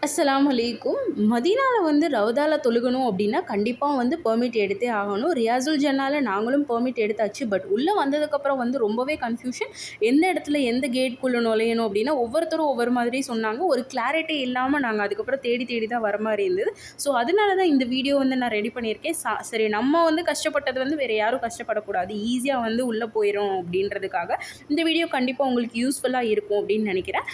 அஸ்ஸலாமு அலைக்கும். மதீனாவில் வந்து ரவுதாவில் தொழுகணும் அப்படின்னா கண்டிப்பாக வந்து பெர்மிட் எடுத்தே ஆகணும். ரியாசுல் ஜன்னால நாங்களும் பெர்மிட் எடுத்தாச்சு. பட் உள்ளே வந்ததுக்கப்புறம் வந்து ரொம்பவே கன்ஃபியூஷன். எந்த இடத்துல எந்த கேட்குள்ளே நுழையணும் அப்படின்னா ஒவ்வொருத்தரும் ஒவ்வொரு மாதிரி சொன்னாங்க. ஒரு கிளாரிட்டி இல்லாமல் நாங்கள் அதுக்கப்புறம் தேடி தேடி தான் வர மாதிரி இருந்தது. ஸோ அதனால தான் இந்த வீடியோ வந்து நான் ரெடி பண்ணியிருக்கேன். சரி, நம்ம வந்து கஷ்டப்பட்டது வந்து வேறு யாரும் கஷ்டப்படக்கூடாது, ஈஸியாக வந்து உள்ளே போயிடும் அப்படின்றதுக்காக இந்த வீடியோ கண்டிப்பாக உங்களுக்கு யூஸ்ஃபுல்லாக இருக்கும் அப்படின்னு நினைக்கிறேன்.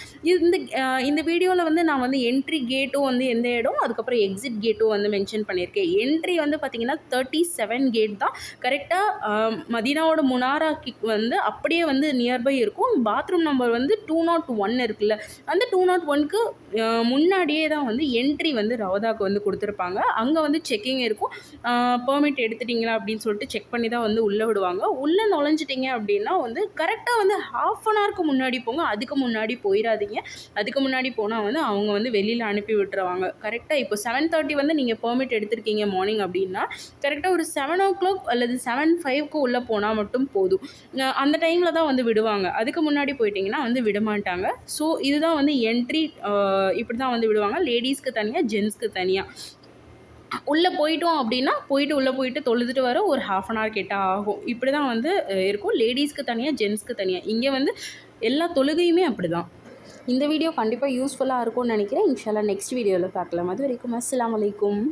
இந்த வீடியோவில் வந்து நான் வந்து என்ட்ரி கேட்டும் வந்து எந்த இடம், அதுக்கப்புறம் எக்ஸிட் கேட்டும் வந்து மென்ஷன் பண்ணியிருக்கேன். என்ட்ரி வந்து பார்த்திங்கன்னா 37 கேட் தான். கரெக்டாக மதீனாவோட முனாராக்கு வந்து அப்படியே வந்து நியர்பை இருக்கும். பாத்ரூம் நம்பர் வந்து 201 இருக்குல்ல, அந்த 201க்கு முன்னாடியே தான் வந்து என்ட்ரி வந்து ரவுதாக்கு வந்து கொடுத்துருப்பாங்க. அங்கே வந்து செக்கிங் இருக்கும். பெர்மிட் எடுத்துட்டிங்களா அப்படின்னு சொல்லிட்டு செக் பண்ணி தான் வந்து உள்ளே விடுவாங்க. உள்ளே நுழைஞ்சிட்டிங்க அப்படின்னா வந்து கரெக்டாக வந்து ½ அன் ஹவருக்கு முன்னாடி போங்க, அதுக்கு முன்னாடி போயிடாதீங்க. அதுக்கு முன்னாடி போனால் வந்து அவங்க வந்து வெளியில் அனுப்பி விட்டுருவாங்க. கரெக்டாக இப்போ 7:30 வந்து நீங்கள் பெர்மிட் எடுத்திருக்கீங்க மார்னிங் அப்படின்னா கரெக்டாக ஒரு 7 o'clock அல்லது 7:05க்கு உள்ளே போனால் மட்டும் போதும். அந்த டைமில் தான் வந்து விடுவாங்க. அதுக்கு முன்னாடி போயிட்டிங்கன்னா வந்து விடமாட்டாங்க. ஸோ இதுதான் வந்து என்ட்ரி. இப்படி தான் வந்து விடுவாங்க. லேடிஸ்க்கு தனியாக, ஜென்ஸ்க்கு தனியாக. உள்ளே போயிட்டோம் அப்படின்னா உள்ளே போயிட்டு தொழுதுட்டு வர ஒரு ½ அன் ஹவர் கிட்ட ஆகும். இப்படி தான் வந்து இருக்கும். லேடிஸ்க்கு தனியாக, ஜென்ஸ்க்கு தனியாக. இங்கே வந்து எல்லா தொழுகையுமே அப்படி தான். இந்த வீடியோ கண்டிப்பாக யூஸ்ஃபுல்லாக இருக்கும்னு நினைக்கிறேன். இன்ஷால்லா நெக்ஸ்ட் வீடியோவில் பார்க்கலாம். அது வரைக்கும் அஸ்ஸலாமு அலைக்கும்.